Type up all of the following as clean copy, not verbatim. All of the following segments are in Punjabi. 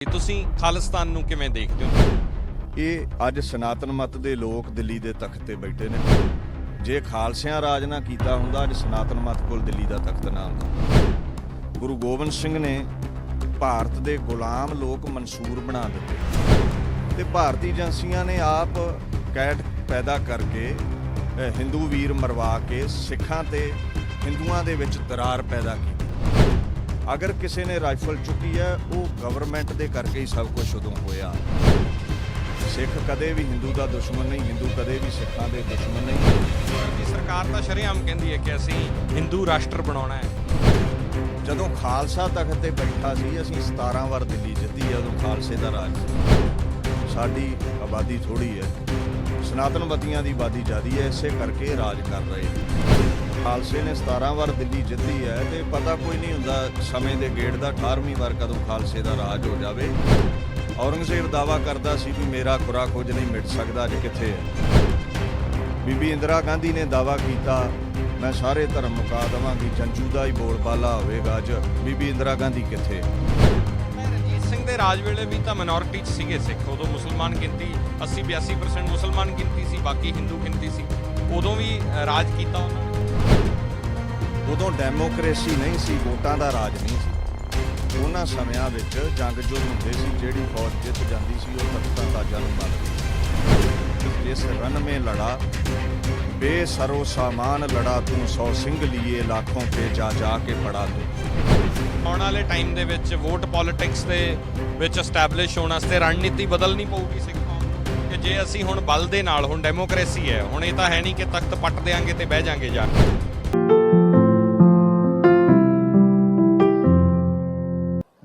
ਤੁਸੀਂ ਖਾਲਿਸਤਾਨ ਨੂੰ ਕਿਵੇਂ ਦੇਖਦੇ ਹੋ? ਇਹ ਅੱਜ ਸਨਾਤਨ ਮਤ ਦੇ ਲੋਕ ਦਿੱਲੀ ਦੇ ਤਖਤ ਤੇ ਬੈਠੇ ਨੇ। ਜੇ ਖਾਲਸਿਆਂ ਰਾਜ ਨਾ ਕੀਤਾ ਹੁੰਦਾ ਅੱਜ ਸਨਾਤਨ ਮਤ ਕੋਲ ਦਿੱਲੀ ਦਾ ਤਖਤ ਨਾ ਹੁੰਦਾ। ਗੁਰੂ ਗੋਬਿੰਦ ਸਿੰਘ ਨੇ ਭਾਰਤ ਦੇ ਗੁਲਾਮ ਲੋਕ ਮਨਸੂਰ ਬਣਾ ਦਿੱਤੇ ਤੇ ਭਾਰਤੀ ਏਜੰਸੀਆਂ ਨੇ ਆਪ ਕੈਟ ਪੈਦਾ ਕਰਕੇ ਹਿੰਦੂ ਵੀਰ ਮਰਵਾ ਕੇ ਸਿੱਖਾਂ ਤੇ ਹਿੰਦੂਆਂ ਦੇ ਵਿੱਚ ਦਰਾਰ ਪੈਦਾ ਕੀਤੀ। ਅਗਰ ਕਿਸੇ ਨੇ ਰਾਈਫਲ ਚੁੱਕੀ ਹੈ ਉਹ ਗਵਰਨਮੈਂਟ ਦੇ ਕਰਕੇ ਹੀ ਸਭ ਕੁਝ ਉਦੋਂ ਹੋਇਆ। ਸਿੱਖ ਕਦੇ ਵੀ ਹਿੰਦੂ ਦਾ ਦੁਸ਼ਮਣ ਨਹੀਂ, ਹਿੰਦੂ ਕਦੇ ਵੀ ਸਿੱਖਾਂ ਦੇ ਦੁਸ਼ਮਣ ਨਹੀਂ। ਸਰਕਾਰ ਤਾਂ ਸ਼ਰੇਆਮ ਕਹਿੰਦੀ ਹੈ ਕਿ ਅਸੀਂ ਹਿੰਦੂ ਰਾਸ਼ਟਰ ਬਣਾਉਣਾ ਹੈ। ਜਦੋਂ ਖਾਲਸਾ ਤਖਤ ਤੇ ਬੈਠਾ ਸੀ ਅਸੀਂ 17 ਵਾਰ ਦਿੱਲੀ ਜਿੱਤੀ, ਉਦੋਂ ਖਾਲਸੇ ਦਾ ਰਾਜ ਸੀ। ਸਾਡੀ ਆਬਾਦੀ ਥੋੜੀ ਹੈ, ਸਨਾਤਨਵਤੀਆਂ ਦੀ ਆਬਾਦੀ ਜ਼ਿਆਦੀ ਹੈ, ਇਸੇ ਕਰਕੇ ਰਾਜ ਕਰ ਰਹੇ ਨੇ। ਖਾਲਸੇ ਨੇ 17 ਵਾਰ ਦਿੱਲੀ ਜਿੱਤੀ ਹੈ ਤੇ ਪਤਾ ਕੋਈ ਨਹੀਂ ਹੁੰਦਾ ਸਮੇਂ ਦੇ ਗੇੜ ਦਾ 18ਵੀਂ ਵਾਰ ਕਦੋਂ ਖਾਲਸੇ ਦਾ ਰਾਜ ਹੋ ਜਾਵੇ। ਔਰੰਗਜ਼ੇਬ ਦਾਵਾ ਕਰਦਾ ਸੀ ਵੀ ਮੇਰਾ ਖੁਰਾ ਕੁਝ ਨਹੀਂ ਮਿਟ ਸਕਦਾ, ਅੱਜ ਕਿੱਥੇ ਹੈ? ਬੀਬੀ ਇੰਦਰਾ ਗਾਂਧੀ ਨੇ ਦਾਵਾ ਕੀਤਾ ਮੈਂ ਸਾਰੇ ਧਰਮ ਮੁਕਾ ਦੇਵਾਂਗੀ, ਜੰਜੂ ਦਾ ਹੀ ਬੋਲਬਾਲਾ ਹੋਵੇਗਾ। ਅੱਜ ਬੀਬੀ ਇੰਦਰਾ ਗਾਂਧੀ ਕਿੱਥੇ? ਰਣਜੀਤ ਸਿੰਘ ਦੇ ਰਾਜ ਵੇਲੇ ਵੀ ਤਾਂ ਮਿਨੋਰਿਟੀ 'ਚ ਸੀਗੇ ਸਿੱਖ। ਉਦੋਂ ਮੁਸਲਮਾਨ ਗਿਣਤੀ 80-82% ਮੁਸਲਮਾਨ ਗਿਣਤੀ ਸੀ, ਬਾਕੀ ਹਿੰਦੂ ਗਿਣਤੀ ਸੀ। ਉਦੋਂ ਵੀ ਰਾਜ ਕੀਤਾ ਉਹਨਾਂ ਨੇ। ਉਦੋਂ ਡੈਮੋਕ੍ਰੇਸੀ ਨਹੀਂ ਸੀ, ਵੋਟਾਂ ਦਾ ਰਾਜ ਨਹੀਂ ਸੀ। ਉਹਨਾਂ ਸਮਿਆਂ ਵਿੱਚ ਜੰਗ ਜੋ ਹੁੰਦੇ ਸੀ, ਜਿਹੜੀ ਫੌਜ ਜਿੱਤ ਜਾਂਦੀ ਸੀ ਉਹ ਤਖਤਾਂ ਤਾਜਾਂ ਨੂੰ ਮੰਨਦੀ। ਜਿਸ ਰਨ ਮੇਂ ਲੜਾ ਬੇਸਰੋ ਸਾਮਾਨ ਲੜਾ ਤੂੰ 100 ਸਿੰਘ ਲੀਏ ਲੱਖੋਂ ਤੇ ਜਾ ਜਾ ਕੇ ਪੜਾ ਤੂੰ। ਆਉਣ ਵਾਲੇ ਟਾਈਮ ਦੇ ਵਿੱਚ ਵੋਟ ਪੋਲਿਟਿਕਸ ਦੇ ਵਿੱਚ ਐਸਟੈਬਲਿਸ਼ ਹੋਣ ਵਾਸਤੇ ਰਣਨੀਤੀ ਬਦਲਣੀ ਪਊਗੀ ਸਿੱਖ ਕੌਮ ਨੂੰ ਕਿ ਜੇ ਅਸੀਂ ਹੁਣ ਬਲ ਦੇ ਨਾਲ, ਹੁਣ ਡੈਮੋਕ੍ਰੇਸੀ ਹੈ, ਹੁਣ ਇਹ ਤਾਂ ਹੈ ਨਹੀਂ ਕਿ ਤਖਤ ਪੱਟ ਦੇਾਂਗੇ ਤੇ ਬਹਿ ਜਾਾਂਗੇ ਜਾ ਕੇ।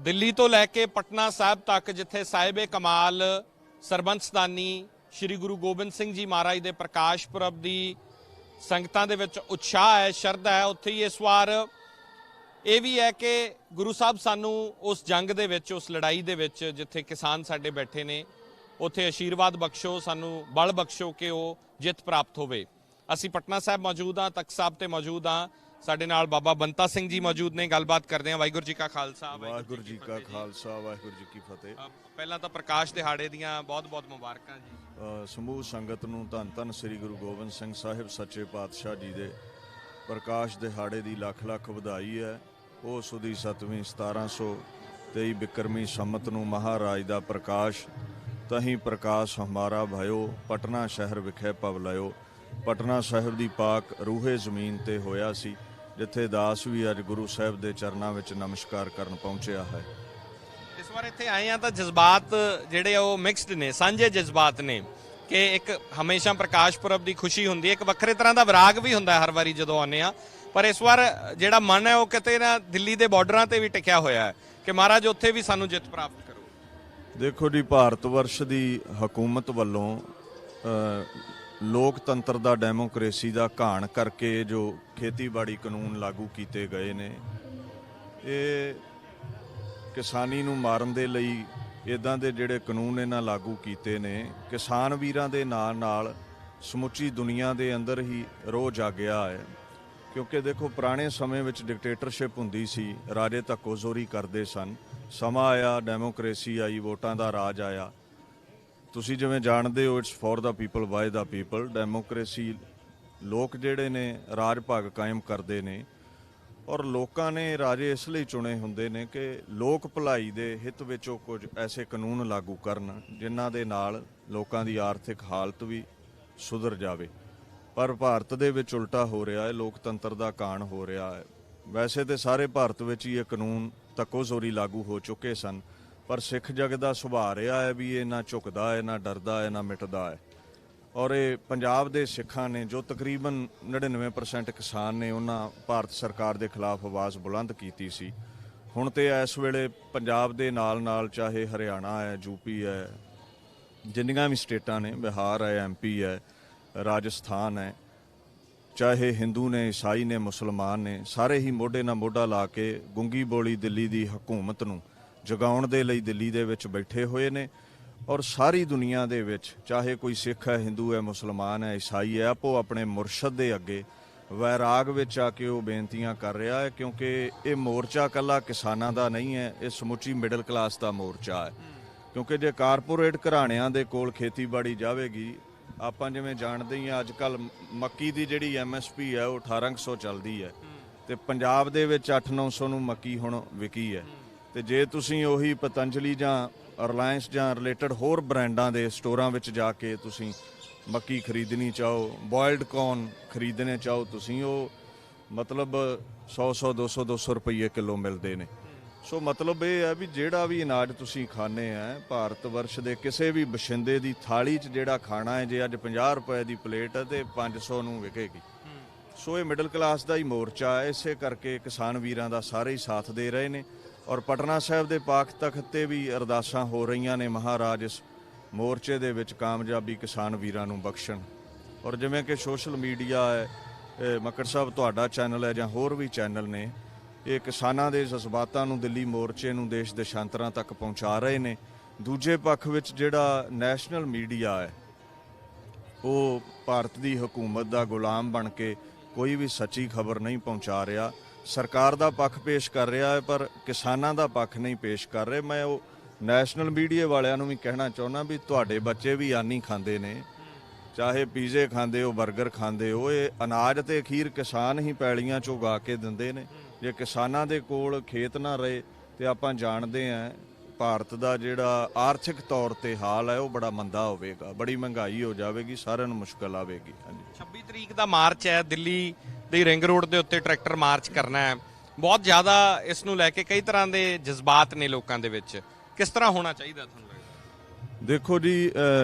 ਦਿੱਲੀ ਤੋਂ ਲੈ ਕੇ ਪਟਨਾ ਸਾਹਿਬ ਤੱਕ ਜਿੱਥੇ ਸਾਹਿਬੇ ਕਮਾਲ ਸਰਬੰਸਦਾਨੀ ਸ਼੍ਰੀ ਗੁਰੂ ਗੋਬਿੰਦ ਸਿੰਘ ਜੀ ਮਹਾਰਾਜ ਦੇ ਪ੍ਰਕਾਸ਼ ਪੁਰਬ ਦੀ ਸੰਗਤਾਂ ਦੇ ਵਿੱਚ ਉਤਸ਼ਾਹ ਹੈ, ਸ਼ਰਧਾ ਹੈ, ਉੱਥੇ ਹੀ ਇਸ ਵਾਰ ਇਹ ਵੀ ਹੈ ਕਿ ਗੁਰੂ ਸਾਹਿਬ ਸਾਨੂੰ ਉਸ ਜੰਗ ਦੇ ਵਿੱਚ, ਉਸ ਲੜਾਈ ਦੇ ਵਿੱਚ ਜਿੱਥੇ ਕਿਸਾਨ ਸਾਡੇ ਬੈਠੇ ਨੇ, ਉੱਥੇ ਆਸ਼ੀਰਵਾਦ ਬਖਸ਼ੋ, ਸਾਨੂੰ ਬਲ ਬਖਸ਼ੋ ਕਿ ਉਹ ਜਿੱਤ ਪ੍ਰਾਪਤ ਹੋਵੇ। ਅਸੀਂ ਪਟਨਾ ਸਾਹਿਬ ਮੌਜੂਦ ਹਾਂ, ਤਖਤ ਸਾਹਿਬ ਤੇ ਮੌਜੂਦ ਹਾਂ। ਸਾਡੇ ਨਾਲ ਬਾਬਾ ਬੰਤਾ ਸਿੰਘ ਜੀ ਮੌਜੂਦ ਨੇ, ਗੱਲਬਾਤ ਕਰਦੇ ਹਾਂ। ਵਾਹਿਗੁਰੂ ਜੀ ਕਾ ਖਾਲਸਾ, ਵਾਹਿਗੁਰੂ ਜੀ ਕਾ ਖਾਲਸਾ, ਵਾਹਿਗੁਰੂ ਜੀ ਕੀ ਫਤਿਹ। ਪਹਿਲਾਂ ਤਾਂ ਪ੍ਰਕਾਸ਼ ਦਿਹਾੜੇ ਦੀਆਂ ਬਹੁਤ-ਬਹੁਤ ਮੁਬਾਰਕਾਂ ਜੀ। ਸਮੂਹ ਸੰਗਤ ਨੂੰ ਧੰਨ ਧੰਨ ਸ੍ਰੀ ਗੁਰੂ ਗੋਬਿੰਦ ਸਿੰਘ ਸਾਹਿਬ ਸੱਚੇ ਪਾਤਸ਼ਾਹ ਜੀ ਦੇ ਪ੍ਰਕਾਸ਼ ਦਿਹਾੜੇ ਦੀ ਲੱਖ ਲੱਖ ਵਧਾਈ ਹੈ। ਉਹ ਸੁਦੀ 7ਵੀਂ 1723 ਬਿਕਰਮੀ ਸੰਮਤ ਨੂੰ ਮਹਾਰਾਜ ਦਾ ਪ੍ਰਕਾਸ਼ ਤਹੀਂ ਪ੍ਰਕਾਸ਼ ਹਮਾਰਾ ਭਇਓ, ਪਟਨਾ ਸ਼ਹਿਰ ਵਿਖੇ ਪਵ ਲਿਓ। ਪਟਨਾ ਸਾਹਿਬ ਦੀ ਪਾਕ ਰੂਹੇ ਜ਼ਮੀਨ ਤੇ ਹੋਇਆ ਸੀ, ਜਿੱਥੇ ਦਾਸ ਵੀ ਅੱਜ ਗੁਰੂ ਸਾਹਿਬ ਦੇ ਚਰਨਾਂ ਵਿੱਚ ਨਮਸਕਾਰ ਕਰਨ ਪਹੁੰਚਿਆ ਹੈ। ਇਸ ਵਾਰ ਇੱਥੇ ਆਏ ਆ ਤਾਂ ਜਜ਼ਬਾਤ ਜਿਹੜੇ ਉਹ ਮਿਕਸਡ ਨੇ, ਸਾਂਝੇ ਜਜ਼ਬਾਤ ਨੇ ਕਿ ਇੱਕ ਹਮੇਸ਼ਾ ਪ੍ਰਕਾਸ਼ ਪੁਰਬ ਦੀ ਖੁਸ਼ੀ ਹੁੰਦੀ ਹੈ, ਇੱਕ ਵੱਖਰੇ ਤਰ੍ਹਾਂ ਦਾ ਵਿਰਾਗ ਵੀ ਹੁੰਦਾ ਹਰ ਵਾਰੀ ਜਦੋਂ ਆਉਂਦੇ ਆ। ਪਰ ਇਸ ਵਾਰ ਜਿਹੜਾ ਮਨ ਹੈ ਉਹ ਕਿਤੇ ਨਾ ਦਿੱਲੀ ਦੇ ਬਾਰਡਰਾਂ ਤੇ ਵੀ ਟਿਕਿਆ ਹੋਇਆ ਹੈ ਕਿ ਮਹਾਰਾਜ ਉੱਥੇ ਵੀ ਸਾਨੂੰ ਜਿੱਤ ਪ੍ਰਾਪਤ ਕਰੋ। ਦੇਖੋ ਜੀ, ਭਾਰਤ ਵਰਸ਼ ਦੀ ਹਕੂਮਤ ਵੱਲੋਂ ਲੋਕਤੰਤਰ ਦਾ, ਡੈਮੋਕ੍ਰੇਸੀ ਦਾ ਘਾਣ ਕਰਕੇ ਜੋ ਖੇਤੀਬਾੜੀ ਕਾਨੂੰਨ ਲਾਗੂ ਕੀਤੇ ਗਏ ਨੇ, ਇਹ ਕਿਸਾਨੀ ਨੂੰ ਮਾਰਨ ਦੇ ਲਈ ਇੱਦਾਂ ਦੇ ਜਿਹੜੇ ਕਾਨੂੰਨ ਇਹਨਾਂ ਲਾਗੂ ਕੀਤੇ ਨੇ, ਕਿਸਾਨ ਵੀਰਾਂ ਦੇ ਨਾਲ ਸਮੁੱਚੀ ਦੁਨੀਆ ਦੇ ਅੰਦਰ ਹੀ ਰੋਹ ਜਾਗਿਆ ਹੈ। ਕਿਉਂਕਿ ਦੇਖੋ, ਪੁਰਾਣੇ ਸਮੇਂ ਵਿੱਚ ਡਿਕਟੇਟਰਸ਼ਿਪ ਹੁੰਦੀ ਸੀ, ਰਾਜੇ ਧੱਕੋਜ਼ੋਰੀ ਕਰਦੇ ਸਨ। ਸਮਾਂ ਆਇਆ, ਡੈਮੋਕ੍ਰੇਸੀ ਆਈ, ਵੋਟਾਂ ਦਾ ਰਾਜ ਆਇਆ। ਤੁਸੀਂ ਜਿਵੇਂ ਜਾਣਦੇ ਹੋ, it's for the people by the people. Democracy ਲੋਕ ਜਿਹੜੇ ਨੇ ਰਾਜ ਭਾਗ ਕਾਇਮ ਕਰਦੇ ਨੇ, ਔਰ ਲੋਕਾਂ ਨੇ ਰਾਜੇ ਇਸ ਲਈ ਚੁਣੇ ਹੁੰਦੇ ਨੇ ਕਿ ਲੋਕ ਭਲਾਈ ਦੇ ਹਿੱਤ ਵਿੱਚ ਉਹ ਕੁਝ ਐਸੇ ਕਾਨੂੰਨ ਲਾਗੂ ਕਰਨ ਜਿਨ੍ਹਾਂ ਦੇ ਨਾਲ ਲੋਕਾਂ ਦੀ ਆਰਥਿਕ ਹਾਲਤ ਵੀ ਸੁਧਰ ਜਾਵੇ। ਪਰ ਭਾਰਤ ਦੇ ਵਿੱਚ ਉਲਟਾ ਹੋ ਰਿਹਾ ਹੈ, ਲੋਕਤੰਤਰ ਦਾ ਘਾਣ ਹੋ ਰਿਹਾ ਹੈ। ਵੈਸੇ ਤਾਂ ਸਾਰੇ ਭਾਰਤ ਵਿੱਚ ਹੀ ਇਹ ਕਾਨੂੰਨ ਧੱਕੋਜ਼ੋਰੀ ਲਾਗੂ ਹੋ ਚੁੱਕੇ ਸਨ, ਪਰ ਸਿੱਖ ਜਗਤ ਦਾ ਸੁਭਾਅ ਰਿਹਾ ਹੈ ਵੀ ਇਹ ਨਾ ਝੁਕਦਾ ਹੈ, ਨਾ ਡਰਦਾ ਹੈ, ਨਾ ਮਿਟਦਾ ਹੈ। ਔਰ ਇਹ ਪੰਜਾਬ ਦੇ ਸਿੱਖਾਂ ਨੇ, ਜੋ ਤਕਰੀਬਨ 99% ਕਿਸਾਨ ਨੇ, ਉਹਨਾਂ ਭਾਰਤ ਸਰਕਾਰ ਦੇ ਖਿਲਾਫ ਆਵਾਜ਼ ਬੁਲੰਦ ਕੀਤੀ ਸੀ। ਹੁਣ ਤੇ ਇਸ ਵੇਲੇ ਪੰਜਾਬ ਦੇ ਨਾਲ ਚਾਹੇ ਹਰਿਆਣਾ ਹੈ, ਯੂਪੀ ਹੈ, ਜਿੰਨੀਆਂ ਵੀ ਸਟੇਟਾਂ ਨੇ, ਬਿਹਾਰ ਹੈ, MP ਹੈ, ਰਾਜਸਥਾਨ ਹੈ, ਚਾਹੇ ਹਿੰਦੂ ਨੇ, ਈਸਾਈ ਨੇ, ਮੁਸਲਮਾਨ ਨੇ, ਸਾਰੇ ਹੀ ਮੋਢੇ ਨਾਲ ਮੋਢਾ ਲਾ ਕੇ ਗੁੰਗੀ ਬੋਲੀ ਦਿੱਲੀ ਦੀ ਹਕੂਮਤ ਨੂੰ ਜਗਾਉਣ ਦੇ ਲਈ ਦਿੱਲੀ ਦੇ ਵਿੱਚ ਬੈਠੇ ਹੋਏ ਨੇ। ਔਰ ਸਾਰੀ ਦੁਨੀਆ ਦੇ ਵਿੱਚ ਚਾਹੇ ਕੋਈ ਸਿੱਖ ਹੈ, ਹਿੰਦੂ ਹੈ, ਮੁਸਲਮਾਨ ਹੈ, ਈਸਾਈ ਹੈ, ਆਪੋ ਆਪਣੇ ਮੁਰਸ਼ਦ ਦੇ ਅੱਗੇ ਵੈਰਾਗ ਵਿੱਚ ਆ ਕੇ ਉਹ ਬੇਨਤੀਆਂ ਕਰ ਰਿਹਾ ਹੈ, ਕਿਉਂਕਿ ਇਹ ਮੋਰਚਾ ਇਕੱਲਾ ਕਿਸਾਨਾਂ ਦਾ ਨਹੀਂ ਹੈ, ਇਹ ਸਮੁੱਚੀ ਮਿਡਲ ਕਲਾਸ ਦਾ ਮੋਰਚਾ ਹੈ। ਕਿਉਂਕਿ ਜੇ ਕਾਰਪੋਰੇਟ ਘਰਾਣਿਆਂ ਦੇ ਕੋਲ ਖੇਤੀਬਾੜੀ ਜਾਵੇਗੀ, ਆਪਾਂ ਜਿਵੇਂ ਜਾਣਦੇ ਹੀ ਆ ਅੱਜ ਕੱਲ ਮੱਕੀ ਦੀ ਜਿਹੜੀ MSP ਹੈ ਉਹ 1800 ਚੱਲਦੀ ਹੈ, ਤੇ ਪੰਜਾਬ ਦੇ ਵਿੱਚ 8-900 ਨੂੰ ਮੱਕੀ ਹੁਣ ਵਿਕੀ ਹੈ। ਤੇ ਜੇ ਤੁਸੀਂ ਉਹੀ ਪਤੰਜਲੀ ਜਾਂ ਰਿਲਾਇੰਸ ਜਾਂ ਰਿਲੇਟਡ ਹੋਰ ਬ੍ਰਾਂਡਾਂ ਦੇ ਸਟੋਰਾਂ ਵਿੱਚ ਜਾ ਕੇ ਤੁਸੀਂ ਮੱਕੀ ਖਰੀਦਣੀ ਚਾਹੋ, ਬੋਇਲਡ ਕੌਰਨ ਖਰੀਦਣੇ ਚਾਹੋ ਤੁਸੀਂ, ਉਹ ਮਤਲਬ 100 200 ਰੁਪਏ ਕਿਲੋ ਮਿਲਦੇ ਨੇ। ਸੋ ਮਤਲਬ ਇਹ ਹੈ ਵੀ ਜਿਹੜਾ ਵੀ ਅਨਾਜ ਤੁਸੀਂ ਖਾਣੇ ਆ ਭਾਰਤ ਵਰਸ਼ ਦੇ ਕਿਸੇ ਵੀ ਬਸ਼ਿੰਦੇ ਦੀ ਥਾਲੀ 'ਚ ਜਿਹੜਾ ਖਾਣਾ ਹੈ, ਜੇ ਅੱਜ 50 ਰੁਪਏ ਦੀ ਪਲੇਟ ਹੈ ਤੇ 500 ਨੂੰ ਵਿਕੇਗੀ। ਸੋ ਇਹ ਮਿਡਲ ਕਲਾਸ ਦਾ ਹੀ ਮੋਰਚਾ ਹੈ, ਇਸੇ ਕਰਕੇ ਕਿਸਾਨ ਵੀਰਾਂ ਦਾ ਸਾਰੇ ਹੀ ਸਾਥ ਦੇ ਰਹੇ ਨੇ। ਔਰ ਪਟਨਾ ਸਾਹਿਬ ਦੇ ਪਾਕ ਤਖਤ ਤੇ ਵੀ ਅਰਦਾਸਾਂ ਹੋ ਰਹੀਆਂ ਨੇ, ਮਹਾਰਾਜ ਇਸ ਮੋਰਚੇ ਦੇ ਵਿੱਚ ਕਾਮਯਾਬੀ ਕਿਸਾਨ ਵੀਰਾਂ ਨੂੰ ਬਖਸ਼ਣ। ਔਰ ਜਿਵੇਂ ਕਿ ਸੋਸ਼ਲ ਮੀਡੀਆ ਹੈ, ਮੱਕੜ ਸਾਹਿਬ ਤੁਹਾਡਾ ਚੈਨਲ ਹੈ ਜਾਂ ਹੋਰ ਵੀ ਚੈਨਲ ਨੇ, ਇਹ ਕਿਸਾਨਾਂ ਦੇ ਜਜ਼ਬਾਤਾਂ ਨੂੰ, ਦਿੱਲੀ ਮੋਰਚੇ ਨੂੰ ਦੇਸ਼ ਦੇਸ਼ਾਂਤਰਾਂ ਤੱਕ ਪਹੁੰਚਾ ਰਹੇ ਨੇ। ਦੂਜੇ ਪੱਖ ਵਿੱਚ ਜਿਹੜਾ ਨੈਸ਼ਨਲ ਮੀਡੀਆ ਹੈ ਉਹ ਭਾਰਤ ਦੀ ਹਕੂਮਤ ਦਾ ਗੁਲਾਮ ਬਣ ਕੇ ਕੋਈ ਵੀ ਸੱਚੀ ਖਬਰ ਨਹੀਂ ਪਹੁੰਚਾ ਰਿਹਾ, ਸਰਕਾਰ ਦਾ ਪੱਖ ਪੇਸ਼ ਕਰ ਰਿਹਾ ਹੈ ਪਰ ਕਿਸਾਨਾਂ ਦਾ ਪੱਖ ਨਹੀਂ ਪੇਸ਼ ਕਰ ਰਹੇ। ਮੈਂ ਉਹ ਨੈਸ਼ਨਲ ਮੀਡੀਆ ਵਾਲਿਆਂ ਨੂੰ ਵੀ ਕਹਿਣਾ ਚਾਹੁੰਦਾ ਵੀ ਤੁਹਾਡੇ ਬੱਚੇ ਵੀ ਆਨੀ ਖਾਂਦੇ ਨੇ, ਚਾਹੇ ਪੀਜ਼ੇ ਖਾਂਦੇ ਹੋ, 버ਗਰ ਖਾਂਦੇ ਹੋ, ਇਹ ਅਨਾਜ ਤੇ ਅਖੀਰ ਕਿਸਾਨ ਹੀ ਪੈਲੀਆਂ 'ਚ ਉਗਾ ਕੇ ਦਿੰਦੇ ਨੇ। ਜੇ ਕਿਸਾਨਾਂ ਦੇ ਕੋਲ ਖੇਤ ਨਾ ਰਹੇ ਤੇ ਆਪਾਂ ਜਾਣਦੇ ਹਾਂ ਭਾਰਤ ਦਾ ਜਿਹੜਾ ਆਰਥਿਕ ਤੌਰ ਤੇ ਹਾਲ ਹੈ ਉਹ ਬੜਾ ਮੰਦਾ ਹੋਵੇਗਾ, ਬੜੀ ਮਹਿੰਗਾਈ ਹੋ ਜਾਵੇਗੀ, ਸਾਰਿਆਂ ਨੂੰ ਮੁਸ਼ਕਲ ਆਵੇਗੀ। ਹਾਂਜੀ, 26 ਤਰੀਕ ਦਾ ਮਾਰਚ ਹੈ, ਦਿੱਲੀ ਦੇ ਰਿੰਗ ਰੋਡ ਦੇ ਉੱਤੇ ਟਰੈਕਟਰ ਮਾਰਚ ਕਰਨਾ ਹੈ। ਬਹੁਤ ਜ਼ਿਆਦਾ ਇਸ ਨੂੰ ਲੈ ਕੇ ਕਈ ਤਰ੍ਹਾਂ ਦੇ ਜਜ਼ਬਾਤ ਨੇ ਲੋਕਾਂ ਦੇ ਵਿੱਚ, ਕਿਸ ਤਰ੍ਹਾਂ ਹੋਣਾ ਚਾਹੀਦਾ ਤੁਹਾਨੂੰ ਲੱਗਦਾ? ਦੇਖੋ ਜੀ,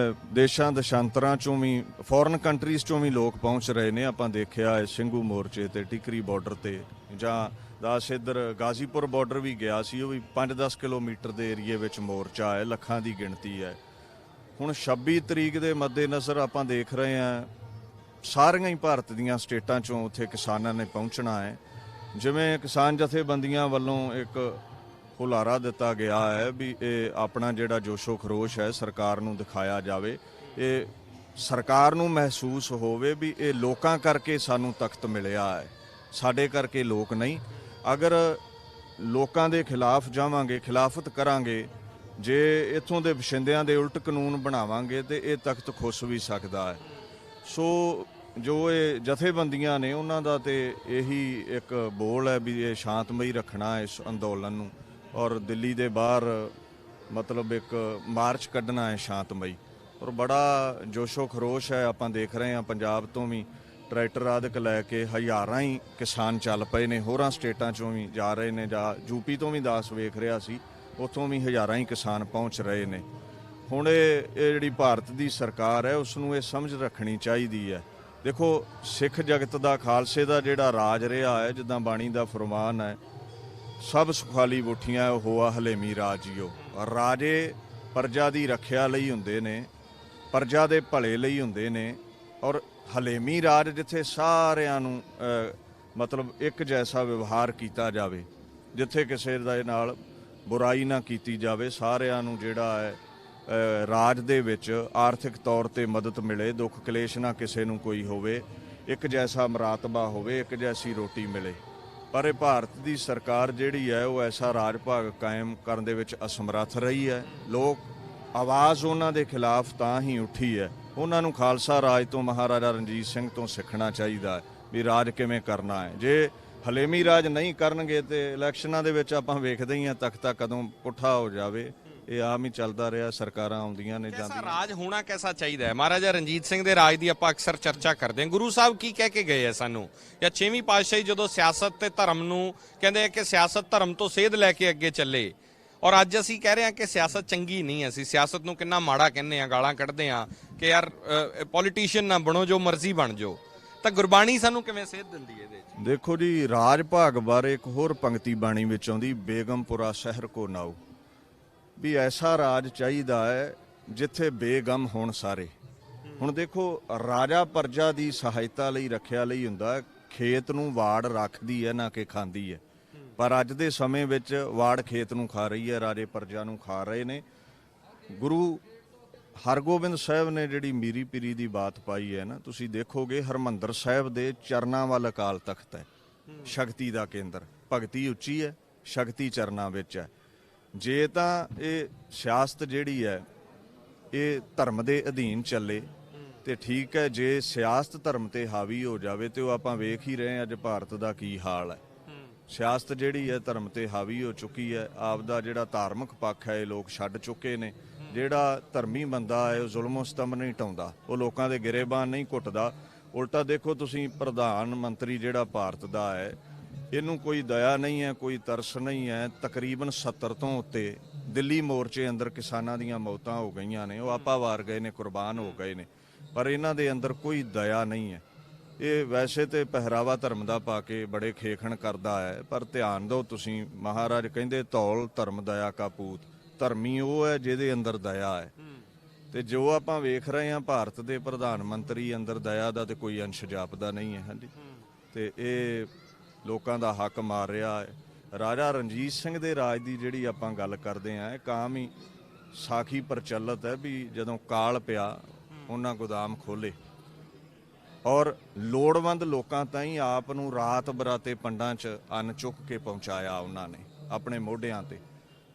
ਦੇਸ਼ਾਂ ਦੇਸ਼ਾਂਤਰਾਂ ਚੋਂ ਵੀ, ਫੋਰਨ ਕੰਟਰੀਜ਼ ਚੋਂ ਵੀ ਲੋਕ ਪਹੁੰਚ ਰਹੇ ਨੇ। ਆਪਾਂ ਦੇਖਿਆ ਹੈ ਸਿੰਘੂ ਮੋਰਚੇ ਤੇ, ਟਿਕਰੀ ਬਾਰਡਰ ਤੇ, ਜਾਂ ਦਸ ਇੱਧਰ ਗਾਜ਼ੀਪੁਰ ਬਾਰਡਰ ਵੀ ਗਿਆ ਸੀ, ਉਹ ਵੀ 5-10 ਕਿਲੋਮੀਟਰ ਦੇ ਏਰੀਏ ਵਿੱਚ ਮੋਰਚਾ ਹੈ, ਲੱਖਾਂ ਦੀ ਗਿਣਤੀ ਹੈ। ਹੁਣ 26 ਤਰੀਕ ਦੇ ਮੱਦੇਨਜ਼ਰ ਆਪਾਂ ਦੇਖ ਰਹੇ ਹਾਂ ਸਾਰੀਆਂ ਹੀ ਭਾਰਤ ਦੀਆਂ ਸਟੇਟਾਂ ਚੋਂ ਉੱਥੇ ਕਿਸਾਨਾਂ ਨੇ ਪਹੁੰਚਣਾ ਹੈ। ਜਿਵੇਂ ਕਿਸਾਨ ਜਥੇਬੰਦੀਆਂ ਵੱਲੋਂ ਇੱਕ ਹੁਲਾਰਾ ਦਿੱਤਾ ਗਿਆ ਹੈ ਵੀ ਇਹ ਆਪਣਾ ਜਿਹੜਾ ਜੋਸ਼ੋ ਖਰੋਸ਼ ਹੈ ਸਰਕਾਰ ਨੂੰ ਦਿਖਾਇਆ ਜਾਵੇ, ਇਹ ਸਰਕਾਰ ਨੂੰ ਮਹਿਸੂਸ ਹੋਵੇ ਵੀ ਇਹ ਲੋਕਾਂ ਕਰਕੇ ਸਾਨੂੰ ਤਖਤ ਮਿਲਿਆ ਹੈ, ਸਾਡੇ ਕਰਕੇ ਲੋਕ ਨਹੀਂ। ਅਗਰ ਲੋਕਾਂ ਦੇ ਖਿਲਾਫ ਜਾਵਾਂਗੇ, ਖਿਲਾਫਤ ਕਰਾਂਗੇ, ਜੇ ਇੱਥੋਂ ਦੇ ਬਸ਼ਿੰਦਿਆਂ ਦੇ ਉਲਟ ਕਾਨੂੰਨ ਬਣਾਵਾਂਗੇ ਤੇ ਇਹ ਤਖਤ ਖੁੱਸ ਵੀ ਸਕਦਾ ਹੈ। ਸੋ ਜੋ ਇਹ ਜਥੇਬੰਦੀਆਂ ਨੇ ਉਹਨਾਂ ਦਾ ਤੇ ਇਹੀ ਇੱਕ ਬੋਲ ਹੈ ਵੀ ਇਹ ਸ਼ਾਂਤਮਈ ਰੱਖਣਾ ਇਸ ਅੰਦੋਲਨ ਨੂੰ, ਔਰ ਦਿੱਲੀ ਦੇ ਬਾਹਰ ਮਤਲਬ ਇੱਕ ਮਾਰਚ ਕੱਢਣਾ ਹੈ ਸ਼ਾਂਤਮਈ। ਔਰ ਬੜਾ ਜੋਸ਼ੋ ਖਰੋਸ਼ ਹੈ, ਆਪਾਂ ਦੇਖ ਰਹੇ ਹਾਂ ਪੰਜਾਬ ਤੋਂ ਵੀ ਟਰੈਕਟਰ ਆਦਿਕ ਲੈ ਕੇ ਹਜ਼ਾਰਾਂ ਹੀ ਕਿਸਾਨ ਚੱਲ ਪਏ ਨੇ, ਹੋਰਾਂ ਸਟੇਟਾਂ ਚੋਂ ਵੀ ਜਾ ਰਹੇ ਨੇ, ਜਾਂ ਯੂਪੀ ਤੋਂ ਵੀ ਦਾਸ ਵੇਖ ਰਿਹਾ ਸੀ, ਉੱਥੋਂ ਵੀ ਹਜ਼ਾਰਾਂ ਹੀ ਕਿਸਾਨ ਪਹੁੰਚ ਰਹੇ ਨੇ। ਹੁਣ ਇਹ ਜਿਹੜੀ ਭਾਰਤ ਦੀ ਸਰਕਾਰ ਹੈ ਉਸ ਨੂੰ ਇਹ ਸਮਝ ਰੱਖਣੀ ਚਾਹੀਦੀ ਹੈ। ਦੇਖੋ, ਸਿੱਖ ਜਗਤ ਦਾ, ਖਾਲਸੇ ਦਾ ਜਿਹੜਾ ਰਾਜ ਰਿਹਾ ਹੈ, ਜਿੱਦਾਂ ਬਾਣੀ ਦਾ ਫਰਮਾਨ ਹੈ, ਸਭ ਸੁਖਾਲੀ ਬੁੱਠੀਆਂ ਹੋਆ ਹਲੇਮੀ ਰਾਜਿਓ। ਰਾਜੇ ਪ੍ਰਜਾ ਦੀ ਰੱਖਿਆ ਲਈ ਹੁੰਦੇ ਨੇ, ਪ੍ਰਜਾ ਦੇ ਭਲੇ ਲਈ ਹੁੰਦੇ ਨੇ। ਔਰ ਹਲੇਮੀ ਰਾਜ ਜਿੱਥੇ ਸਾਰਿਆਂ ਨੂੰ ਮਤਲਬ ਇੱਕ ਜੈਸਾ ਵਿਵਹਾਰ ਕੀਤਾ ਜਾਵੇ, ਜਿੱਥੇ ਕਿਸੇ ਦੇ ਨਾਲ ਬੁਰਾਈ ਨਾ ਕੀਤੀ ਜਾਵੇ, ਸਾਰਿਆਂ ਨੂੰ ਜਿਹੜਾ ਹੈ ਰਾਜ ਦੇ ਵਿੱਚ ਆਰਥਿਕ ਤੌਰ ਤੇ ਮਦਦ ਮਿਲੇ, ਦੁੱਖ ਕਲੇਸ਼ ਨਾ ਕਿਸੇ ਨੂੰ ਕੋਈ ਹੋਵੇ, ਇੱਕ ਜੈਸਾ ਮਰਾਤਬਾ ਹੋਵੇ, ਇੱਕ ਜੈਸੀ ਰੋਟੀ ਮਿਲੇ। ਪਰ ਇਹ ਭਾਰਤ ਦੀ ਸਰਕਾਰ ਜਿਹੜੀ ਹੈ ਉਹ ਐਸਾ ਰਾਜ ਭਾਗ ਕਾਇਮ ਕਰਨ ਦੇ ਵਿੱਚ ਅਸਮਰੱਥ ਰਹੀ ਹੈ। ਲੋਕ ਆਵਾਜ਼ ਉਹਨਾਂ ਦੇ ਖਿਲਾਫ ਤਾਂ ਹੀ ਉੱਠੀ ਹੈ। ਉਹਨਾਂ ਨੂੰ ਖਾਲਸਾ ਰਾਜ ਤੋਂ, ਮਹਾਰਾਜਾ ਰਣਜੀਤ ਸਿੰਘ ਤੋਂ ਸਿੱਖਣਾ ਚਾਹੀਦਾ ਹੈ ਵੀ ਰਾਜ ਕਿਵੇਂ ਕਰਨਾ ਹੈ। ਜੇ ਹਲੇਮੀ ਰਾਜ ਨਹੀਂ ਕਰਨਗੇ ਤੇ ਇਲੈਕਸ਼ਨਾਂ ਦੇ ਵਿੱਚ ਆਪਾਂ ਵੇਖਦੇ ਹੀ ਹਾਂ ਤਖਤਾ ਕਦੋਂ ਪੁੱਠਾ ਹੋ ਜਾਵੇ। ਇਹ ਆਮ ਹੀ ਚੱਲਦਾ ਰਿਹਾ, ਸਰਕਾਰਾਂ ਆਉਂਦੀਆਂ ਨੇ ਜਾਂਦੀਆਂ। ਰਾਜ ਹੋਣਾ ਕੈਸਾ ਚਾਹੀਦਾ ਹੈ? ਮਹਾਰਾਜਾ ਰਣਜੀਤ ਸਿੰਘ ਦੇ ਰਾਜ ਦੀ ਆਪਾਂ ਅਕਸਰ ਚਰਚਾ ਕਰਦੇ ਹਾਂ। ਗੁਰੂ ਸਾਹਿਬ ਕੀ ਕਹਿ ਕੇ ਗਏ ਆ ਸਾਨੂੰ, ਜਾਂ 6ਵੀਂ ਪਾਤਸ਼ਾਹੀ ਜਦੋਂ ਸਿਆਸਤ ਤੇ ਧਰਮ ਨੂੰ ਕਹਿੰਦੇ ਆ ਕਿ ਸਿਆਸਤ ਧਰਮ ਤੋਂ ਸੇਧ ਲੈ ਕੇ ਅੱਗੇ ਚੱਲੇ, ਔਰ ਅੱਜ ਅਸੀਂ ਕਹਿ ਰਹੇ ਹਾਂ ਕਿ ਸਿਆਸਤ ਚੰਗੀ ਨਹੀਂ ਹੈ, ਅਸੀਂ ਸਿਆਸਤ ਨੂੰ ਕਿੰਨਾ ਮਾੜਾ ਕਹਿੰਦੇ ਆ, ਗਾਲਾਂ ਕੱਢਦੇ ਆ ਕਿ ਯਾਰ ਪੋਲੀਟੀਸ਼ੀਅਨ ਨਾ ਬਣੋ, ਜੋ ਮਰਜ਼ੀ ਬਣ ਜਾਓ। ਤਾਂ ਗੁਰਬਾਣੀ ਸਾਨੂੰ ਕਿਵੇਂ ਸੇਧ ਦਿੰਦੀ ਹੈ ਇਹਦੇ ਵਿੱਚ? ਦੇਖੋ ਜੀ, ਰਾਜ ਭਾਗ ਬਾਰੇ ਇੱਕ ਹੋਰ ਪੰਕਤੀ ਬਾਣੀ ਵਿੱਚ ਆਉਂਦੀ, ਬੇਗਮਪੁਰਾ ਸ਼ਹਿਰ ਕੋ ਨਾਉ, ਵੀ ਐਸਾ ਰਾਜ ਚਾਹੀਦਾ ਹੈ ਜਿੱਥੇ ਬੇਗਮ ਹੋਣ ਸਾਰੇ। ਹੁਣ ਦੇਖੋ, ਰਾਜਾ ਪ੍ਰਜਾ ਦੀ ਸਹਾਇਤਾ ਲਈ, ਰੱਖਿਆ ਲਈ ਹੁੰਦਾ, ਖੇਤ ਨੂੰ ਵਾੜ ਰੱਖਦੀ ਹੈ ਨਾ ਕਿ ਖਾਂਦੀ ਹੈ। ਪਰ ਅੱਜ ਦੇ ਸਮੇਂ ਵਿੱਚ ਵਾੜ ਖੇਤ ਨੂੰ ਖਾ ਰਹੀ ਹੈ, ਰਾਜੇ ਪ੍ਰਜਾ ਨੂੰ ਖਾ ਰਹੇ ਨੇ। ਗੁਰੂ ਹਰਗੋਬਿੰਦ ਸਾਹਿਬ ਨੇ ਜਿਹੜੀ ਮੀਰੀ ਪੀਰੀ ਦੀ ਬਾਤ ਪਾਈ ਹੈ ਨਾ, ਤੁਸੀਂ ਦੇਖੋਗੇ ਹਰਮੰਦਰ ਸਾਹਿਬ ਦੇ ਚਰਨਾਂ ਵੱਲ ਅਕਾਲ ਤਖਤ ਹੈ, ਸ਼ਕਤੀ ਦਾ ਕੇਂਦਰ। ਭਗਤੀ ਉੱਚੀ ਹੈ, ਸ਼ਕਤੀ ਚਰਨਾਂ ਵਿੱਚ ਹੈ। ਜੇ ਤਾਂ ਇਹ ਸਿਆਸਤ ਜਿਹੜੀ ਹੈ ਇਹ ਧਰਮ ਦੇ ਅਧੀਨ ਚੱਲੇ ਤੇ ਠੀਕ ਹੈ, ਜੇ ਸਿਆਸਤ ਧਰਮ ਤੇ ਹਾਵੀ ਹੋ ਜਾਵੇ ਤੇ ਉਹ ਆਪਾਂ ਵੇਖ ਹੀ ਰਹੇ ਅੱਜ ਭਾਰਤ ਦਾ ਕੀ ਹਾਲ ਹੈ। ਸਿਆਸਤ ਜਿਹੜੀ ਹੈ ਧਰਮ ਤੇ ਹਾਵੀ ਹੋ ਚੁੱਕੀ ਹੈ। ਆਪਦਾ ਜਿਹੜਾ ਧਾਰਮਿਕ ਪੱਖ ਹੈ ਇਹ ਲੋਕ ਛੱਡ ਚੁੱਕੇ ਨੇ। ਜਿਹੜਾ ਧਰਮੀ ਬੰਦਾ ਹੈ ਉਹ ਜ਼ੁਲਮੋ ਸਤਮ ਨਹੀਂ ਢਾਉਂਦਾ, ਉਹ ਲੋਕਾਂ ਦੇ ਗਿਰੇਬਾਨ ਨਹੀਂ ਘੁੱਟਦਾ। ਉਲਟਾ ਦੇਖੋ ਤੁਸੀਂ, ਪ੍ਰਧਾਨ ਮੰਤਰੀ ਜਿਹੜਾ ਭਾਰਤ ਦਾ ਹੈ ਇਹਨੂੰ ਕੋਈ ਦਇਆ ਨਹੀਂ ਹੈ, ਕੋਈ ਤਰਸ ਨਹੀਂ ਹੈ। ਤਕਰੀਬਨ 70 ਤੋਂ ਉੱਤੇ ਦਿੱਲੀ ਮੋਰਚੇ ਅੰਦਰ ਕਿਸਾਨਾਂ ਦੀਆਂ ਮੌਤਾਂ ਹੋ ਗਈਆਂ ਨੇ, ਉਹ ਆਪਾ ਵਾਰ ਗਏ ਨੇ, ਕੁਰਬਾਨ ਹੋ ਗਏ ਨੇ, ਪਰ ਇਹਨਾਂ ਦੇ ਅੰਦਰ ਕੋਈ ਦਇਆ ਨਹੀਂ ਹੈ। ਇਹ ਵੈਸੇ ਤੇ ਪਹਿਰਾਵਾ ਧਰਮ ਦਾ ਪਾ ਕੇ ਬੜੇ ਖੇਖਣ ਕਰਦਾ ਹੈ, ਪਰ ਧਿਆਨ ਦਿਓ ਤੁਸੀਂ, ਮਹਾਰਾਜ ਕਹਿੰਦੇ ਧੌਲ ਧਰਮ ਦਇਆ ਕਾ ਪੂਤ। ਧਰਮੀ ਉਹ ਹੈ ਜਿਹਦੇ ਅੰਦਰ ਦਇਆ ਹੈ। ਤੇ ਜੋ ਆਪਾਂ ਵੇਖ ਰਹੇ ਹਾਂ ਭਾਰਤ ਦੇ ਪ੍ਰਧਾਨ ਮੰਤਰੀ ਅੰਦਰ ਦਇਆ ਦਾ ਤੇ ਕੋਈ ਅੰਸ਼ ਜਾਪਦਾ ਨਹੀਂ ਹੈ। ਹਾਂਜੀ, ਤੇ ਇਹ ਲੋਕਾਂ ਦਾ ਹੱਕ ਮਾਰ ਰਿਹਾ ਹੈ। ਰਾਜਾ ਰਣਜੀਤ ਸਿੰਘ ਦੇ ਰਾਜ ਦੀ ਜਿਹੜੀ ਆਪਾਂ ਗੱਲ ਕਰਦੇ ਹਾਂ, ਇਹ ਕਾਮ ਹੀ ਸਾਖੀ ਪ੍ਰਚਲਿਤ ਹੈ ਵੀ ਜਦੋਂ ਕਾਲ ਪਿਆ ਉਹਨਾਂ ਗੋਦਾਮ ਖੋਲੇ ਔਰ ਲੋੜਵੰਦ ਲੋਕਾਂ ਤਾਈਂ ਆਪ ਨੂੰ ਰਾਤ ਬਰਾਤੇ ਪੰਡਾਂ 'ਚ ਅੰਨ ਚੁੱਕ ਕੇ ਪਹੁੰਚਾਇਆ ਉਹਨਾਂ ਨੇ ਆਪਣੇ ਮੋਢਿਆਂ ਤੇ।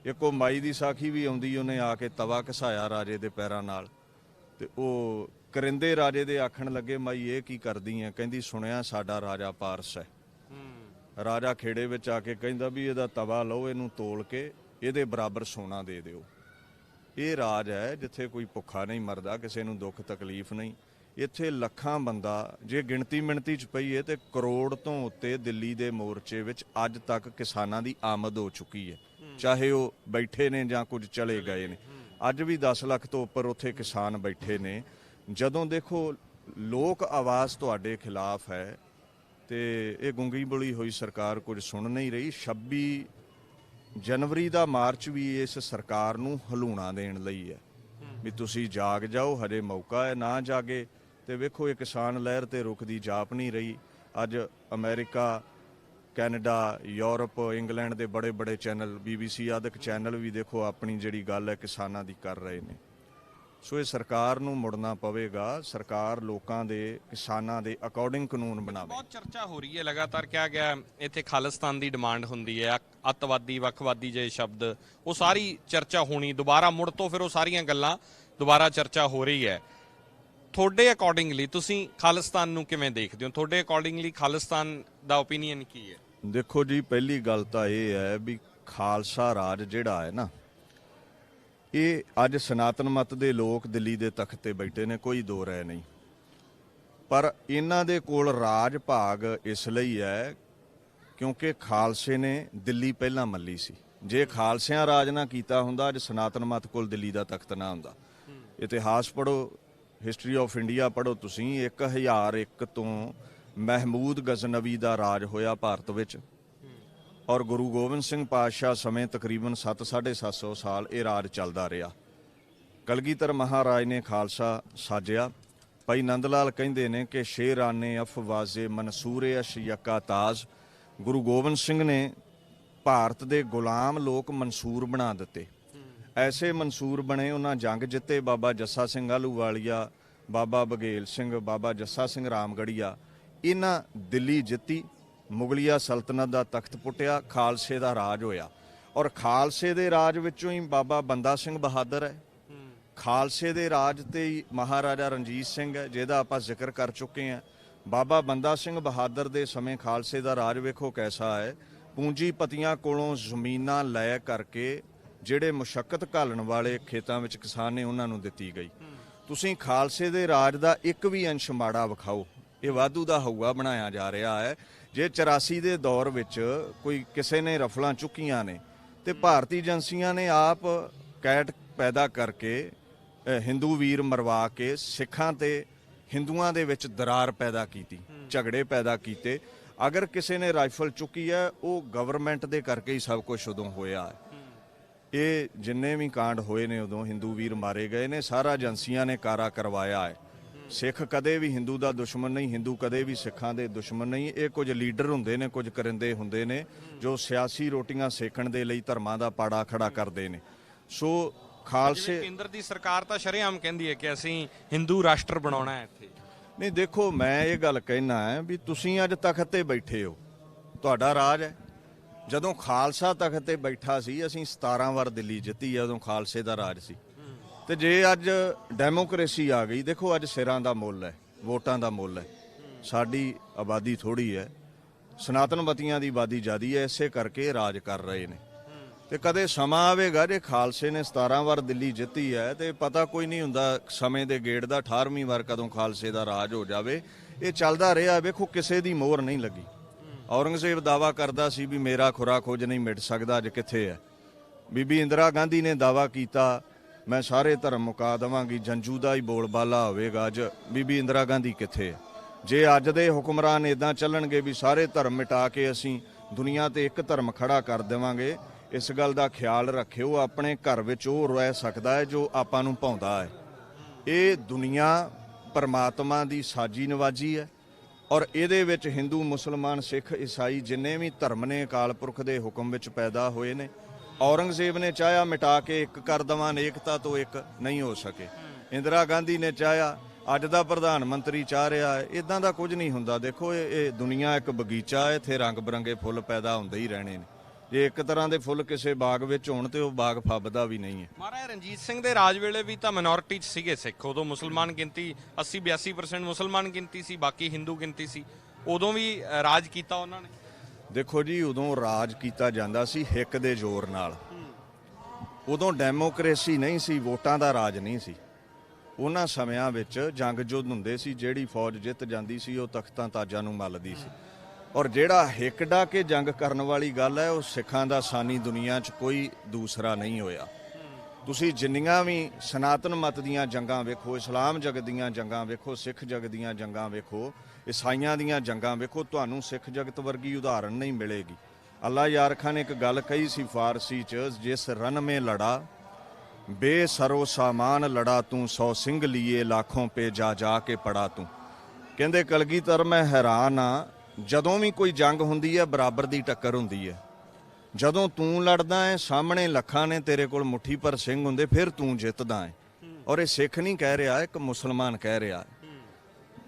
ਇੱਕੋ ਮਾਈ ਦੀ ਸਾਖੀ ਵੀ ਆਉਂਦੀ, ਉਹਨੇ ਆ ਕੇ ਤਵਾ ਘਸਾਇਆ ਰਾਜੇ ਦੇ ਪੈਰਾਂ ਨਾਲ, ਤੇ ਉਹ ਕਰਿੰਦੇ ਰਾਜੇ ਦੇ ਆਖਣ ਲੱਗੇ, ਮਾਈ ਇਹ ਕੀ ਕਰਦੀ ਹੈ? ਕਹਿੰਦੀ ਸੁਣਿਆ ਸਾਡਾ ਰਾਜਾ ਪਾਰਸ ਹੈ। ਰਾਜਾ ਖੇੜੇ ਵਿੱਚ ਆ ਕੇ ਕਹਿੰਦਾ ਵੀ ਇਹਦਾ ਤਵਾ ਲਓ, ਇਹਨੂੰ ਤੋਲ ਕੇ ਇਹਦੇ ਬਰਾਬਰ ਸੋਨਾ ਦੇ ਦਿਓ। ਇਹ ਰਾਜ ਹੈ ਜਿੱਥੇ ਕੋਈ ਭੁੱਖਾ ਨਹੀਂ ਮਰਦਾ, ਕਿਸੇ ਨੂੰ ਦੁੱਖ ਤਕਲੀਫ ਨਹੀਂ। ਇੱਥੇ ਲੱਖਾਂ ਬੰਦਾ ਜੇ ਗਿਣਤੀ ਮਿਣਤੀ 'ਚ ਪਈਏ ਤੇ ਕਰੋੜ ਤੋਂ ਉੱਤੇ ਦਿੱਲੀ ਦੇ ਮੋਰਚੇ ਵਿੱਚ ਅੱਜ ਤੱਕ ਕਿਸਾਨਾਂ ਦੀ ਆਮਦ ਹੋ ਚੁੱਕੀ ਹੈ, ਚਾਹੇ ਉਹ ਬੈਠੇ ਨੇ ਜਾਂ ਕੁਝ ਚਲੇ ਗਏ ਨੇ। ਅੱਜ ਵੀ 10 ਲੱਖ ਤੋਂ ਉੱਪਰ ਉੱਥੇ ਕਿਸਾਨ ਬੈਠੇ ਨੇ। ਜਦੋਂ ਦੇਖੋ ਲੋਕ ਆਵਾਜ਼ ਤੁਹਾਡੇ ਖਿਲਾਫ ਹੈ ਤੇ ਇਹ ਗੁੰਗੀ ਬੁਲੀ ਹੋਈ ਸਰਕਾਰ ਕੁਝ ਸੁਣ ਨਹੀਂ ਰਹੀ। 26 ਜਨਵਰੀ ਦਾ ਮਾਰਚ ਵੀ ਇਸ ਸਰਕਾਰ ਨੂੰ ਹਲੂਣਾ ਦੇਣ ਲਈ ਹੈ ਵੀ ਤੁਸੀਂ ਜਾਗ ਜਾਓ, ਹਜੇ ਮੌਕਾ ਹੈ। ਨਾ ਜਾਗੇ ਤੇ ਵੇਖੋ ਇਹ ਕਿਸਾਨ ਲਹਿਰ ਤੇ ਰੁਕਦੀ ਜਾਪ ਨਹੀਂ ਰਹੀ। ਅੱਜ ਅਮਰੀਕਾ, ਕੈਨੇਡਾ, ਯੂਰਪ, ਇੰਗਲੈਂਡ ਦੇ ਬੜੇ ਬੜੇ ਚੈਨਲ, BBC ਆਦਿਕ ਚੈਨਲ ਵੀ ਦੇਖੋ ਆਪਣੀ ਜਿਹੜੀ ਗੱਲ ਹੈ ਕਿਸਾਨਾਂ ਦੀ ਕਰ ਰਹੇ ਨੇ। ਸੋ ਇਹ ਸਰਕਾਰ ਨੂੰ ਮੁੜਨਾ ਪਵੇਗਾ। ਸਰਕਾਰ ਲੋਕਾਂ ਦੇ, ਕਿਸਾਨਾਂ ਦੇ ਅਕੋਰਡਿੰਗ ਕਾਨੂੰਨ ਬਣਾਵੇ। ਬਹੁਤ ਚਰਚਾ ਹੋ ਰਹੀ ਹੈ, ਲਗਾਤਾਰ ਕਿਹਾ ਗਿਆ ਇੱਥੇ ਖਾਲਿਸਤਾਨ ਦੀ ਡਿਮਾਂਡ ਹੁੰਦੀ ਹੈ, ਅੱਤਵਾਦੀ, ਵੱਖਵਾਦੀ ਜਿਹੇ ਸ਼ਬਦ, ਉਹ ਸਾਰੀ ਚਰਚਾ ਹੋਣੀ ਦੁਬਾਰਾ ਮੁੜ ਤੋਂ, ਫਿਰ ਉਹ ਸਾਰੀਆਂ ਗੱਲਾਂ ਦੁਬਾਰਾ ਚਰਚਾ ਹੋ ਰਹੀ ਹੈ। ਤੁਹਾਡੇ ਅਕੋਰਡਿੰਗਲੀ ਤੁਸੀਂ ਖਾਲਿਸਤਾਨ ਨੂੰ ਕਿਵੇਂ ਦੇਖਦੇ ਹੋ? ਤੁਹਾਡੇ ਅਕੋਰਡਿੰਗਲੀ ਖਾਲਿਸਤਾਨ ਦਾ ਓਪੀਨੀਅਨ ਕੀ ਹੈ? ਦੇਖੋ ਜੀ, ਪਹਿਲੀ ਗੱਲ ਤਾਂ ਇਹ ਹੈ ਵੀ ਖਾਲਸਾ ਰਾਜ ਜਿਹੜਾ ਹੈ ਨਾ, ਇਹ ਅੱਜ ਸਨਾਤਨ ਮਤ ਦੇ ਲੋਕ ਦਿੱਲੀ ਦੇ ਤਖਤ ਤੇ ਬੈਠੇ ਨੇ, ਕੋਈ ਦੋ ਰਾਏ ਨਹੀਂ, ਪਰ ਇਹਨਾਂ ਦੇ ਕੋਲ ਰਾਜ ਭਾਗ ਇਸ ਲਈ ਹੈ ਕਿਉਂਕਿ ਖਾਲਸੇ ਨੇ ਦਿੱਲੀ ਪਹਿਲਾਂ ਮੱਲੀ ਸੀ। ਜੇ ਖਾਲਸਿਆਂ ਰਾਜ ਨਾ ਕੀਤਾ ਹੁੰਦਾ, ਅੱਜ ਸਨਾਤਨ ਮਤ ਕੋਲ ਦਿੱਲੀ ਦਾ ਤਖਤ ਨਾ ਹੁੰਦਾ। ਇਤਿਹਾਸ ਪੜ੍ਹੋ, ਹਿਸਟਰੀ ਆਫ ਇੰਡੀਆ ਪੜ੍ਹੋ ਤੁਸੀਂ। 1001 ਤੋਂ ਮਹਿਮੂਦ ਗਜ਼ਨਵੀ ਦਾ ਰਾਜ ਹੋਇਆ ਭਾਰਤ ਵਿੱਚ, ਔਰ ਗੁਰੂ ਗੋਬਿੰਦ ਸਿੰਘ ਪਾਤਸ਼ਾਹ ਸਮੇਂ ਤਕਰੀਬਨ 700-750 ਸਾਲ ਇਹ ਰਾਜ ਚੱਲਦਾ ਰਿਹਾ। ਕਲਗੀਧਰ ਮਹਾਰਾਜ ਨੇ ਖਾਲਸਾ ਸਾਜਿਆ। ਭਾਈ ਨੰਦ ਲਾਲ ਕਹਿੰਦੇ ਨੇ ਕਿ ਸ਼ੇਰਾਨੇ ਅਫਵਾਜ਼ੇ ਮਨਸੂਰੇ ਅਸ਼ਯਕਾ ਤਾਜ। ਗੁਰੂ ਗੋਬਿੰਦ ਸਿੰਘ ਨੇ ਭਾਰਤ ਦੇ ਗੁਲਾਮ ਲੋਕ ਮਨਸੂਰ ਬਣਾ ਦਿੱਤੇ। ਐਸੇ ਮਨਸੂਰ ਬਣੇ, ਉਹਨਾਂ ਜੰਗ ਜਿੱਤੇ। ਬਾਬਾ ਜੱਸਾ ਸਿੰਘ ਆਹਲੂਵਾਲੀਆ, ਬਾਬਾ ਬਘੇਲ ਸਿੰਘ, ਬਾਬਾ ਜੱਸਾ ਸਿੰਘ ਰਾਮਗੜੀਆ, ਇਹਨਾਂ ਦਿੱਲੀ ਜਿੱਤੀ, ਮੁਗਲੀਆ ਸਲਤਨਤ ਦਾ ਤਖਤ ਪੁੱਟਿਆ, ਖਾਲਸੇ ਦਾ ਰਾਜ ਹੋਇਆ। ਔਰ ਖਾਲਸੇ ਦੇ ਰਾਜ ਵਿੱਚੋਂ ਹੀ ਬਾਬਾ ਬੰਦਾ ਸਿੰਘ ਬਹਾਦਰ ਹੈ। ਖਾਲਸੇ ਦੇ ਰਾਜ ਤੇ ਹੀ ਮਹਾਰਾਜਾ ਰਣਜੀਤ ਸਿੰਘ ਹੈ, ਜਿਹਦਾ ਆਪਾਂ ਜ਼ਿਕਰ ਕਰ ਚੁੱਕੇ ਹਾਂ। ਬਾਬਾ ਬੰਦਾ ਸਿੰਘ ਬਹਾਦਰ ਦੇ ਸਮੇਂ ਖਾਲਸੇ ਦਾ ਰਾਜ ਵੇਖੋ ਕੈਸਾ ਹੈ। ਪੂੰਜੀਪਤੀਆਂ ਕੋਲੋਂ ਜ਼ਮੀਨਾਂ ਲੈ ਕਰਕੇ ਜਿਹੜੇ ਮੁਸ਼ੱਕਤ ਘਾਲਣ ਵਾਲੇ ਖੇਤਾਂ ਵਿੱਚ ਕਿਸਾਨ ਨੇ, ਉਹਨਾਂ ਨੂੰ ਦਿੱਤੀ ਗਈ। ਤੁਸੀਂ ਖਾਲਸੇ ਦੇ ਰਾਜ ਦਾ ਇੱਕ ਵੀ ਅੰਸ਼ ਮਾੜਾ ਵਿਖਾਓ, ਇਹ ਵਾਧੂ ਦਾ ਹਊਆ ਬਣਾਇਆ ਜਾ ਰਿਹਾ ਹੈ। ਜੇ 84 ਦੇ ਦੌਰ ਵਿੱਚ ਕੋਈ ਕਿਸੇ ਨੇ ਰਫਲਾਂ ਚੁੱਕੀਆਂ ਨੇ ਤੇ ਭਾਰਤੀ ਏਜੰਸੀਆਂ ਨੇ ਆਪ ਕੈਟ ਪੈਦਾ ਕਰਕੇ ਹਿੰਦੂ ਵੀਰ ਮਰਵਾ ਕੇ ਸਿੱਖਾਂ ਤੇ ਹਿੰਦੂਆਂ ਦੇ ਵਿੱਚ ਦਰਾਰ ਪੈਦਾ ਕੀਤੀ, ਝਗੜੇ ਪੈਦਾ ਕੀਤੇ। ਅਗਰ ਕਿਸੇ ਨੇ ਰਾਈਫਲ ਚੁੱਕੀ ਹੈ, ਉਹ ਗਵਰਨਮੈਂਟ ਦੇ ਕਰਕੇ ਹੀ ਸਭ ਕੁਝ ਉਦੋਂ ਹੋਇਆ ਹੈ। ਇਹ ਜਿੰਨੇ ਵੀ ਕਾਂਡ ਹੋਏ ਨੇ ਉਦੋਂ ਹਿੰਦੂ ਵੀਰ ਮਾਰੇ ਗਏ ਨੇ, ਸਾਰਾ ਏਜੰਸੀਆਂ ਨੇ ਕਾਰਾ ਕਰਵਾਇਆ ਹੈ। ਸਿੱਖ ਕਦੇ ਵੀ ਹਿੰਦੂ ਦਾ ਦੁਸ਼ਮਣ ਨਹੀਂ, ਹਿੰਦੂ ਕਦੇ ਵੀ ਸਿੱਖਾਂ ਦੇ ਦੁਸ਼ਮਣ ਨਹੀਂ। ਇਹ ਕੁਝ ਲੀਡਰ ਹੁੰਦੇ ਨੇ, ਕੁਝ ਕਰਿੰਦੇ ਹੁੰਦੇ ਨੇ ਜੋ ਸਿਆਸੀ ਰੋਟੀਆਂ ਸੇਕਣ ਦੇ ਲਈ ਧਰਮਾਂ ਦਾ ਪਾੜਾ ਖੜਾ ਕਰਦੇ ਨੇ। ਸੋ ਖਾਲਸੇ ਕੇਂਦਰ ਦੀ ਸਰਕਾਰ ਤਾਂ ਸ਼ਰੇਆਮ ਕਹਿੰਦੀ ਹੈ ਕਿ ਅਸੀਂ ਹਿੰਦੂ ਰਾਸ਼ਟਰ ਬਣਾਉਣਾ ਹੈ ਇੱਥੇ। ਨਹੀਂ ਦੇਖੋ, ਮੈਂ ਇਹ ਗੱਲ ਕਹਿਣਾ ਹੈ ਵੀ ਤੁਸੀਂ ਅੱਜ ਤਖਤ ਤੇ ਬੈਠੇ ਹੋ, ਤੁਹਾਡਾ ਰਾਜ ਹੈ। ਜਦੋਂ ਖਾਲਸਾ ਤਖਤ ਤੇ ਬੈਠਾ ਸੀ, ਅਸੀਂ 17 ਵਾਰ ਦਿੱਲੀ ਜਿੱਤੀ ਹੈ, ਉਦੋਂ ਖਾਲਸੇ ਦਾ ਰਾਜ ਸੀ। ਤੇ ਜੇ ਅੱਜ ਡੈਮੋਕ੍ਰੇਸੀ ਆ ਗਈ, ਦੇਖੋ ਅੱਜ ਸਿਰਾਂ ਦਾ ਮੁੱਲ ਹੈ, ਵੋਟਾਂ ਦਾ ਮੁੱਲ ਹੈ। ਸਾਡੀ ਆਬਾਦੀ ਥੋੜੀ ਹੈ, ਸਨਾਤਨਵਤੀਆਂ ਦੀ ਆਬਾਦੀ ਜ਼ਿਆਦੀ ਹੈ, ਇਸੇ ਕਰਕੇ ਰਾਜ ਕਰ ਰਹੇ ਨੇ। ਤੇ ਕਦੇ ਸਮਾਂ ਆਵੇਗਾ ਜੇ ਖਾਲਸੇ ਨੇ 17 ਵਾਰ ਦਿੱਲੀ ਜਿੱਤੀ ਹੈ, ਤੇ ਪਤਾ ਕੋਈ ਨਹੀਂ ਹੁੰਦਾ ਸਮੇਂ ਦੇ ਗੇੜ ਦਾ 18ਵੀਂ ਵਾਰ ਕਦੋਂ ਖਾਲਸੇ ਦਾ ਰਾਜ ਹੋ ਜਾਵੇ। ਇਹ ਚੱਲਦਾ ਰਿਹਾ, ਵੇਖੋ ਕਿਸੇ ਦੀ ਮੋਹਰ ਨਹੀਂ ਲੱਗੀ। ਔਰੰਗਜ਼ੇਬ ਦਾਵਾ ਕਰਦਾ ਸੀ ਵੀ ਮੇਰਾ ਖੁਰਾ ਖੋਜ ਨਹੀਂ ਮਿਟ ਸਕਦਾ, ਅੱਜ ਕਿੱਥੇ ਹੈ। ਬੀਬੀ ਇੰਦਰਾ ਗਾਂਧੀ ਨੇ ਦਾਵਾ ਕੀਤਾ ਮੈਂ ਸਾਰੇ ਧਰਮ ਮੁਕਾ ਦੇਵਾਂਗੀ, ਜੰਜੂ ਦਾ ਹੀ ਬੋਲਬਾਲਾ ਹੋਵੇਗਾ। ਅੱਜ ਬੀਬੀ ਇੰਦਰਾ ਗਾਂਧੀ ਕਿੱਥੇ ਹੈ। ਜੇ ਅੱਜ ਦੇ ਹੁਕਮਰਾਨ ਇਦਾਂ ਚੱਲਣਗੇ ਵੀ ਸਾਰੇ ਧਰਮ ਮਿਟਾ ਕੇ ਅਸੀਂ ਦੁਨੀਆ ਤੇ ਇੱਕ ਧਰਮ ਖੜਾ ਕਰ ਦੇਵਾਂਗੇ, ਇਸ ਗੱਲ ਦਾ ਖਿਆਲ ਰੱਖਿਓ, ਆਪਣੇ ਘਰ ਵਿੱਚ ਉਹ ਰਹਿ ਸਕਦਾ ਹੈ ਜੋ ਆਪਾਂ ਨੂੰ ਭਾਉਂਦਾ ਹੈ। ਇਹ ਦੁਨੀਆ ਪਰਮਾਤਮਾ ਦੀ ਸਾਜੀ ਨਵਾਜੀ ਹੈ, ਔਰ ਇਹਦੇ ਵਿੱਚ ਹਿੰਦੂ, ਮੁਸਲਮਾਨ, ਸਿੱਖ, ਈਸਾਈ ਜਿੰਨੇ ਵੀ ਧਰਮ ਨੇ ਅਕਾਲ ਪੁਰਖ ਦੇ ਹੁਕਮ ਵਿੱਚ ਪੈਦਾ ਹੋਏ ਨੇ। ਔਰੰਗਜ਼ੇਬ ਨੇ ਚਾਹਿਆ ਮਿਟਾ ਕੇ ਇੱਕ ਕਰ ਦੇਵਾਂ, ਏਕਤਾ ਤੋਂ ਇੱਕ ਨਹੀਂ ਹੋ ਸਕੇ। ਇੰਦਰਾ ਗਾਂਧੀ ਨੇ ਚਾਹਿਆ, ਅੱਜ ਦਾ ਪ੍ਰਧਾਨ ਮੰਤਰੀ ਚਾਹ ਰਿਹਾ ਹੈ। ਇਦਾਂ ਦਾ ਕੁਝ ਨਹੀਂ ਹੁੰਦਾ। ਦੇਖੋ ਇਹ ਦੁਨੀਆ ਇੱਕ ਬਗੀਚਾ ਹੈ, ਇੱਥੇ ਰੰਗ ਬਰੰਗੇ ਫੁੱਲ ਪੈਦਾ ਹੁੰਦੇ ਹੀ ਰਹਿਣੇ ਨੇ। ਜੇ ਇੱਕ ਤਰ੍ਹਾਂ ਦੇ ਫੁੱਲ ਕਿਸੇ ਬਾਗ ਵਿੱਚ ਹੋਣ ਤੇ ਉਹ ਬਾਗ ਫੱਬਦਾ ਵੀ ਨਹੀਂ ਹੈ। ਮਹਾਰਾਜਾ ਰਣਜੀਤ ਸਿੰਘ ਦੇ ਰਾਜ ਵੇਲੇ ਵੀ ਤਾਂ ਮਿਨੋਰਿਟੀ 'ਚ ਸੀਗੇ ਸਿੱਖ, ਉਦੋਂ ਮੁਸਲਮਾਨ ਗਿਣਤੀ 80-82% ਮੁਸਲਮਾਨ ਗਿਣਤੀ ਸੀ, ਬਾਕੀ ਹਿੰਦੂ ਗਿਣਤੀ ਸੀ। ਉਦੋਂ ਵੀ ਰਾਜ ਕੀਤਾ ਉਹਨਾਂ ਨੇ। ਦੇਖੋ ਜੀ, ਉਦੋਂ ਰਾਜ ਕੀਤਾ ਜਾਂਦਾ ਸੀ ਹਿੱਕ ਦੇ ਜ਼ੋਰ ਨਾਲ। ਉਦੋਂ ਡੈਮੋਕ੍ਰੇਸੀ ਨਹੀਂ ਸੀ, ਵੋਟਾਂ ਦਾ ਰਾਜ ਨਹੀਂ ਸੀ। ਉਹਨਾਂ ਸਮਿਆਂ ਵਿੱਚ ਜੰਗ ਯੁੱਧ ਹੁੰਦੇ ਸੀ, ਜਿਹੜੀ ਫੌਜ ਜਿੱਤ ਜਾਂਦੀ ਸੀ ਉਹ ਤਖਤਾਂ ਤਾਜਾਂ ਨੂੰ ਮੱਲਦੀ ਸੀ। ਔਰ ਜਿਹੜਾ ਹਿੱਕ ਡਾ ਕੇ ਜੰਗ ਕਰਨ ਵਾਲੀ ਗੱਲ ਹੈ, ਉਹ ਸਿੱਖਾਂ ਦਾ ਸਾਨੀ ਦੁਨੀਆ 'ਚ ਕੋਈ ਦੂਸਰਾ ਨਹੀਂ ਹੋਇਆ। ਤੁਸੀਂ ਜਿੰਨੀਆਂ ਵੀ ਸਨਾਤਨ ਮਤ ਦੀਆਂ ਜੰਗਾਂ ਵੇਖੋ, ਇਸਲਾਮ ਜਗਤ ਦੀਆਂ ਜੰਗਾਂ ਵੇਖੋ, ਸਿੱਖ ਜਗਤ ਦੀਆਂ ਜੰਗਾਂ ਵੇਖੋ, ਈਸਾਈਆਂ ਦੀਆਂ ਜੰਗਾਂ ਵੇਖੋ, ਤੁਹਾਨੂੰ ਸਿੱਖ ਜਗਤ ਵਰਗੀ ਉਦਾਹਰਣ ਨਹੀਂ ਮਿਲੇਗੀ। ਅੱਲਾ ਯਾਰ ਖਾਨ ਨੇ ਇੱਕ ਗੱਲ ਕਹੀ ਸੀ ਫਾਰਸੀ 'ਚ, ਜਿਸ ਰਨ ਮੇ ਲੜਾ ਬੇਸਰੋ ਸਾਮਾਨ ਲੜਾ ਤੂੰ, 100 ਸਿੰਘ ਲੀਏ ਲਾਖੋਂ ਪੇ ਜਾ ਜਾ ਕੇ ਪੜਾ ਤੂੰ। ਕਹਿੰਦੇ ਕਲਗੀਧਰ ਮੈਂ ਹੈਰਾਨ ਆ, ਜਦੋਂ ਵੀ ਕੋਈ ਜੰਗ ਹੁੰਦੀ ਹੈ ਬਰਾਬਰ ਦੀ ਟੱਕਰ ਹੁੰਦੀ ਹੈ। ਜਦੋਂ ਤੂੰ ਲੜਦਾ ਹੈ ਸਾਹਮਣੇ ਲੱਖਾਂ ਨੇ ਤੇਰੇ ਕੋਲ ਮੁੱਠੀ ਪਰ ਸਿੰਘ ਹੁੰਦੇ, ਫਿਰ ਤੂੰ ਜਿੱਤਦਾ ਹੈ। ਔਰ ਇਹ ਸਿੱਖ ਨਹੀਂ ਕਹਿ ਰਿਹਾ, ਇੱਕ ਮੁਸਲਮਾਨ ਕਹਿ ਰਿਹਾ।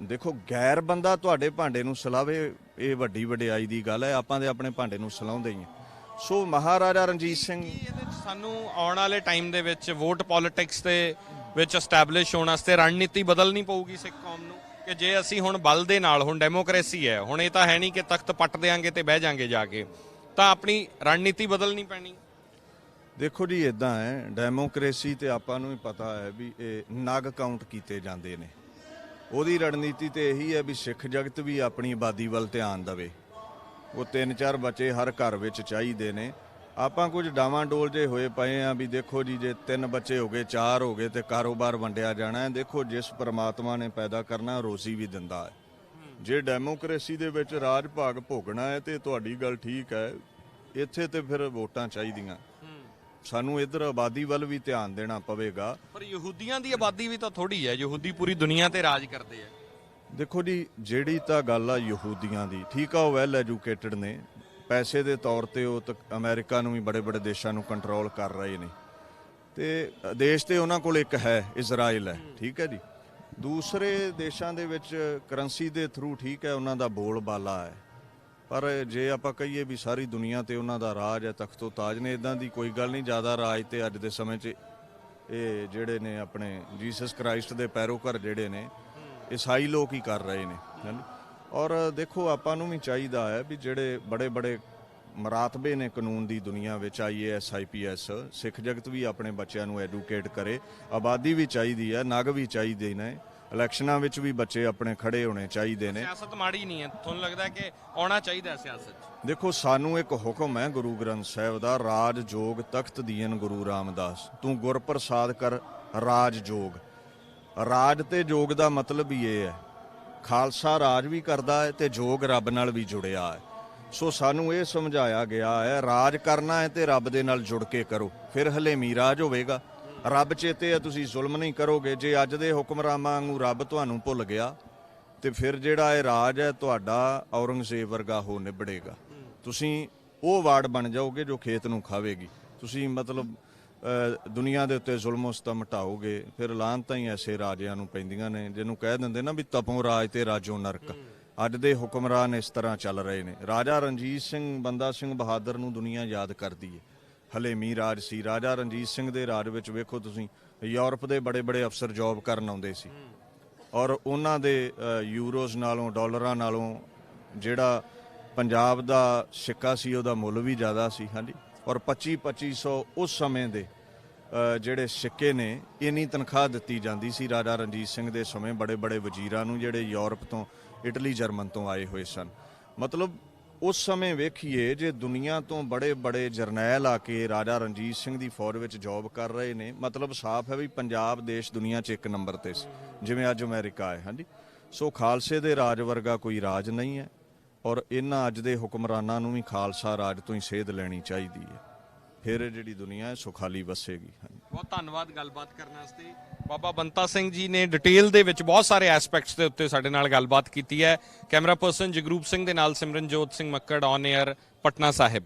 ਦੇਖੋ ਗੈਰ ਬੰਦਾ ਤੁਹਾਡੇ ਭਾਂਡੇ ਨੂੰ ਸਲਾਵੇ, ਇਹ ਵੱਡੀ ਵਡਿਆਈ ਦੀ ਗੱਲ ਹੈ। ਆਪਾਂ ਦੇ ਆਪਣੇ ਭਾਂਡੇ ਨੂੰ ਸਲਾਉਂਦੇ ਹੀ ਹਾਂ। ਸੋ ਮਹਾਰਾਜਾ ਰਣਜੀਤ ਸਿੰਘ, ਇਹਦੇ ਵਿੱਚ ਸਾਨੂੰ ਆਉਣ ਵਾਲੇ ਟਾਈਮ ਦੇ ਵਿੱਚ ਵੋਟ ਪੋਲਿਟਿਕਸ ਦੇ ਵਿੱਚ ਐਸਟੈਬਲਿਸ਼ ਹੋਣ ਵਾਸਤੇ ਰਣਨੀਤੀ ਬਦਲਣੀ ਪਊਗੀ ਸਿੱਖ ਕੌਮ ਨੂੰ, ਕਿ ਜੇ ਅਸੀਂ ਹੁਣ ਬਲ ਦੇ ਨਾਲ, ਹੁਣ ਡੈਮੋਕ੍ਰੇਸੀ ਹੈ, ਹੁਣ ਇਹ ਤਾਂ ਹੈ ਨਹੀਂ ਕਿ ਤਖਤ ਪੱਟ ਦੇਾਂਗੇ ਤੇ ਬਹਿ ਜਾਾਂਗੇ ਜਾ ਕੇ, ਤਾਂ ਆਪਣੀ ਰਣਨੀਤੀ ਬਦਲਣੀ ਪੈਣੀ। ਦੇਖੋ ਜੀ ਇਦਾਂ ਹੈ, ਡੈਮੋਕ੍ਰੇਸੀ ਤੇ ਆਪਾਂ ਨੂੰ ਵੀ ਪਤਾ ਹੈ ਵੀ ਇਹ ਨਗ ਕਾਊਂਟ ਕੀਤੇ ਜਾਂਦੇ ਨੇ। ਉਹਦੀ ਰਣਨੀਤੀ ਤੇ ਇਹੀ ਹੈ ਵੀ ਸਿੱਖ ਜਗਤ ਵੀ ਆਪਣੀ ਆਬਾਦੀ ਵੱਲ ਧਿਆਨ ਦੇਵੇ। ਉਹ 3-4 ਬੱਚੇ ਹਰ ਘਰ ਵਿੱਚ ਚਾਹੀਦੇ ਨੇ। ਆਪਾਂ ਕੁਝ ਡਾਵਾਂਡੋਲ ਜੇ ਹੋਏ ਪਏ ਆ ਵੀ ਦੇਖੋ ਜੀ, ਜੇ 3 ਬੱਚੇ ਹੋ ਗਏ, 4 ਹੋ ਗਏ ਤੇ ਕਾਰੋਬਾਰ ਵੰਡਿਆ ਜਾਣਾ ਹੈ। ਦੇਖੋ ਜਿਸ ਪਰਮਾਤਮਾ ਨੇ ਪੈਦਾ ਕਰਨਾ ਰੋਜ਼ੀ ਵੀ ਦਿੰਦਾ ਹੈ। ਜੇ ਡੈਮੋਕ੍ਰੇਸੀ ਦੇ ਵਿੱਚ ਰਾਜ ਭਾਗ ਭੋਗਣਾ ਹੈ ਤੇ ਤੁਹਾਡੀ ਗੱਲ ਠੀਕ ਹੈ, ਇੱਥੇ ਤੇ ਫਿਰ ਵੋਟਾਂ ਚਾਹੀਦੀਆਂ। ਸਾਨੂੰ ਇੱਧਰ ਆਬਾਦੀ ਵੱਲ ਵੀ ਧਿਆਨ ਦੇਣਾ ਪਵੇਗਾ। ਪਰ ਯਹੂਦੀਆਂ ਦੀ ਆਬਾਦੀ ਵੀ ਤਾਂ ਥੋੜੀ ਹੈ, ਯਹੂਦੀ ਪੂਰੀ ਦੁਨੀਆ ਤੇ ਰਾਜ ਕਰਦੇ ਆ। ਦੇਖੋ ਜੀ, ਜਿਹੜੀ ਤਾਂ ਗੱਲ ਆ ਯਹੂਦੀਆਂ ਦੀ, ਠੀਕ ਆ, ਉਹ ਵੈਲ ਐਜੂਕੇਟਡ ਨੇ, ਪੈਸੇ ਦੇ ਤੌਰ ਤੇ ਉਹ ਅਮਰੀਕਾ ਨੂੰ ਵੀ ਬੜੇ ਬੜੇ ਦੇਸ਼ਾਂ ਨੂੰ ਕੰਟਰੋਲ ਕਰ ਰਹੇ ਨੇ, ਤੇ ਦੇਸ਼ ਤੇ ਉਹਨਾਂ ਕੋਲ ਇੱਕ ਹੈ, ਇਜ਼ਰਾਈਲ ਹੈ, ਠੀਕ ਹੈ ਜੀ। ਦੂਸਰੇ ਦੇਸ਼ਾਂ ਦੇ ਵਿੱਚ ਕਰੰਸੀ ਦੇ ਥਰੂ ਠੀਕ ਹੈ, ਉਹਨਾਂ ਦਾ ਬੋਲ ਬਾਲਾ ਹੈ। ਪਰ ਜੇ ਆਪਾਂ ਕਹੀਏ ਵੀ ਸਾਰੀ ਦੁਨੀਆ ਤੇ ਉਹਨਾਂ ਦਾ ਰਾਜ ਹੈ, ਤਖਤੋ ਤਾਜ ਨੇ, ਇਦਾਂ ਦੀ ਕੋਈ ਗੱਲ ਨਹੀਂ। ਜ਼ਿਆਦਾ ਰਾਜ ਤੇ ਅੱਜ ਦੇ ਸਮੇਂ 'ਚ ਇਹ ਜਿਹੜੇ ਨੇ ਆਪਣੇ ਜੀਸਸ ਕ੍ਰਾਈਸਟ ਦੇ ਪੈਰੋਕਾਰ ਜਿਹੜੇ ਨੇ ਈਸਾਈ ਲੋਕ ਹੀ ਕਰ ਰਹੇ ਨੇ। ਔਰ ਦੇਖੋ ਆਪਾਂ ਨੂੰ ਵੀ ਚਾਹੀਦਾ ਹੈ ਵੀ ਜਿਹੜੇ ਬੜੇ ਬੜੇ ਮਰਾਤਬੇ ਨੇ ਕਾਨੂੰਨ ਦੀ ਦੁਨੀਆ ਵਿੱਚ, IAS IPS, ਸਿੱਖ ਜਗਤ ਵੀ ਆਪਣੇ ਬੱਚਿਆਂ ਨੂੰ ਐਡੂਕੇਟ ਕਰੇ। ਆਬਾਦੀ ਵੀ ਚਾਹੀਦੀ ਹੈ, ਨਗ ਵੀ ਚਾਹੀਦੇ ਨੇ, ਇਲੈਕਸ਼ਨਾਂ ਵਿੱਚ ਵੀ ਬੱਚੇ ਆਪਣੇ ਖੜੇ ਹੋਣੇ ਚਾਹੀਦੇ ਨੇ। ਸਿਆਸਤ ਮਾੜੀ ਨਹੀਂ ਹੈ, ਤੁਹਾਨੂੰ ਲੱਗਦਾ ਕਿ ਆਉਣਾ ਚਾਹੀਦਾ ਸਿਆਸਤ 'ਚ? ਦੇਖੋ ਸਾਨੂੰ ਇੱਕ ਹੁਕਮ ਹੈ ਗੁਰੂ ਗ੍ਰੰਥ ਸਾਹਿਬ ਦਾ, ਰਾਜ ਜੋਗ ਤਖਤ ਦੀਨ ਗੁਰੂ ਰਾਮਦਾਸ, ਤੂੰ ਗੁਰ ਪ੍ਰਸਾਦ ਕਰ ਰਾਜ ਜੋਗ। ਰਾਜ ਤੇ ਜੋਗ ਦਾ ਮਤਲਬ ਹੀ ਇਹ ਹੈ, ਖਾਲਸਾ ਰਾਜ ਵੀ ਕਰਦਾ ਹੈ ਤੇ ਜੋਗ ਰੱਬ ਨਾਲ ਵੀ ਜੁੜਿਆ ਹੈ। ਸੋ ਸਾਨੂੰ ਇਹ ਸਮਝਾਇਆ ਗਿਆ ਹੈ, ਰਾਜ ਕਰਨਾ ਹੈ ਤੇ ਰੱਬ ਦੇ ਨਾਲ ਜੁੜ ਕੇ ਕਰੋ, ਫਿਰ ਹਲੇਮੀ ਰਾਜ ਹੋਵੇਗਾ। ਰੱਬ ਚੇਤੇ ਹੈ, ਤੁਸੀਂ ਜ਼ੁਲਮ ਨਹੀਂ ਕਰੋਗੇ। ਜੇ ਅੱਜ ਦੇ ਹੁਕਮਰਾਨਾਂ ਵਾਂਗੂ ਰੱਬ ਤੁਹਾਨੂੰ ਭੁੱਲ ਗਿਆ ਤੇ ਫਿਰ ਜਿਹੜਾ ਇਹ ਰਾਜ ਹੈ ਤੁਹਾਡਾ ਔਰੰਗਜ਼ੇਬ ਵਰਗਾ ਹੋ ਨਿਬੜੇਗਾ। ਤੁਸੀਂ ਉਹ ਵਾਰਡ ਬਣ ਜਾਓਗੇ ਜੋ ਖੇਤ ਨੂੰ ਖਾਵੇਗੀ। ਤੁਸੀਂ ਮਤਲਬ ਦੁਨੀਆ ਦੇ ਉੱਤੇ ਜ਼ੁਲਮ ਸਤਮ ਹਟਾਓਗੇ ਫਿਰ ਲਾਹਨਤਾਂ ਹੀ ਐਸੇ ਰਾਜਿਆਂ ਨੂੰ ਪੈਂਦੀਆਂ ਨੇ ਜਿਹਨੂੰ ਕਹਿ ਦਿੰਦੇ ਨਾ ਵੀ ਤਪੋਂ ਰਾਜ ਤੇ ਰਾਜੋਂ ਨਰਕ। ਅੱਜ ਦੇ ਹੁਕਮਰਾਨ ਇਸ ਤਰ੍ਹਾਂ ਚੱਲ ਰਹੇ ਨੇ। ਰਾਜਾ ਰਣਜੀਤ ਸਿੰਘ ਬੰਦਾ ਸਿੰਘ ਬਹਾਦਰ ਨੂੰ ਦੁਨੀਆ ਯਾਦ ਕਰਦੀ ਹੈ। ਹਲੇਮੀ ਰਾਜ ਸੀ। ਰਾਜਾ ਰਣਜੀਤ ਸਿੰਘ ਦੇ ਰਾਜ ਵਿੱਚ ਵੇਖੋ ਤੁਸੀਂ ਯੂਰਪ ਦੇ ਬੜੇ ਬੜੇ ਅਫਸਰ ਜੌਬ ਕਰਨ ਆਉਂਦੇ ਸੀ ਔਰ ਉਹਨਾਂ ਦੇ ਯੂਰੋਜ਼ ਨਾਲੋਂ ਡਾਲਰਾਂ ਨਾਲੋਂ ਜਿਹੜਾ ਪੰਜਾਬ ਦਾ ਸਿੱਕਾ ਸੀ ਉਹਦਾ ਮੁੱਲ ਵੀ ਜ਼ਿਆਦਾ ਸੀ। ਹਾਂਜੀ, ਔਰ 2500 ਉਸ ਸਮੇਂ ਦੇ ਜਿਹੜੇ ਸਿੱਕੇ ਨੇ ਇੰਨੀ ਤਨਖਾਹ ਦਿੱਤੀ ਜਾਂਦੀ ਸੀ ਰਾਜਾ ਰਣਜੀਤ ਸਿੰਘ ਦੇ ਸਮੇਂ ਬੜੇ ਬੜੇ ਵਜ਼ੀਰਾਂ ਨੂੰ ਜਿਹੜੇ ਯੂਰਪ ਤੋਂ ਇਟਲੀ ਜਰਮਨ ਤੋਂ ਆਏ ਹੋਏ ਸਨ। ਮਤਲਬ ਉਸ ਸਮੇਂ ਵੇਖੀਏ ਜੇ ਦੁਨੀਆ ਤੋਂ ਬੜੇ ਬੜੇ ਜਰਨੈਲ ਆ ਕੇ ਰਾਜਾ ਰਣਜੀਤ ਸਿੰਘ ਦੀ ਫੌਜ ਵਿੱਚ ਜੌਬ ਕਰ ਰਹੇ ਨੇ, ਮਤਲਬ ਸਾਫ਼ ਹੈ ਵੀ ਪੰਜਾਬ ਦੇਸ਼ ਦੁਨੀਆ 'ਚ ਇੱਕ ਨੰਬਰ ਤੇ ਸੀ ਜਿਵੇਂ ਅੱਜ ਅਮਰੀਕਾ ਹੈ। ਹਾਂਜੀ, ਸੋ ਖਾਲਸੇ ਦੇ ਰਾਜ ਵਰਗਾ ਕੋਈ ਰਾਜ ਨਹੀਂ ਹੈ ਔਰ ਇਹਨਾਂ ਅੱਜ ਦੇ ਹੁਕਮਰਾਨਾਂ ਨੂੰ ਵੀ ਖਾਲਸਾ ਰਾਜ ਤੋਂ ਹੀ ਸੇਧ ਲੈਣੀ ਚਾਹੀਦੀ ਹੈ, ਫਿਰ ਜਿਹੜੀ ਦੁਨੀਆ ਹੈ ਸੁਖਾਲੀ ਵਸੇਗੀ। ਬਹੁਤ ਧੰਨਵਾਦ ਗੱਲਬਾਤ ਕਰਨ ਵਾਸਤੇ। ਬਾਬਾ ਬੰਤਾ ਸਿੰਘ ਜੀ ਨੇ ਡਿਟੇਲ ਦੇ ਵਿੱਚ ਬਹੁਤ ਸਾਰੇ ਐਸਪੈਕਟਸ ਦੇ ਉੱਤੇ ਸਾਡੇ ਨਾਲ ਗੱਲਬਾਤ ਕੀਤੀ ਹੈ। ਕੈਮਰਾ ਪਰਸਨ ਜਗਰੂਪ ਸਿੰਘ ਦੇ ਨਾਲ ਸਿਮਰਨਜੋਤ ਸਿੰਘ ਮੱਕੜ, ਔਨ 에ਅਰ, ਪਟਨਾ ਸਾਹਿਬ।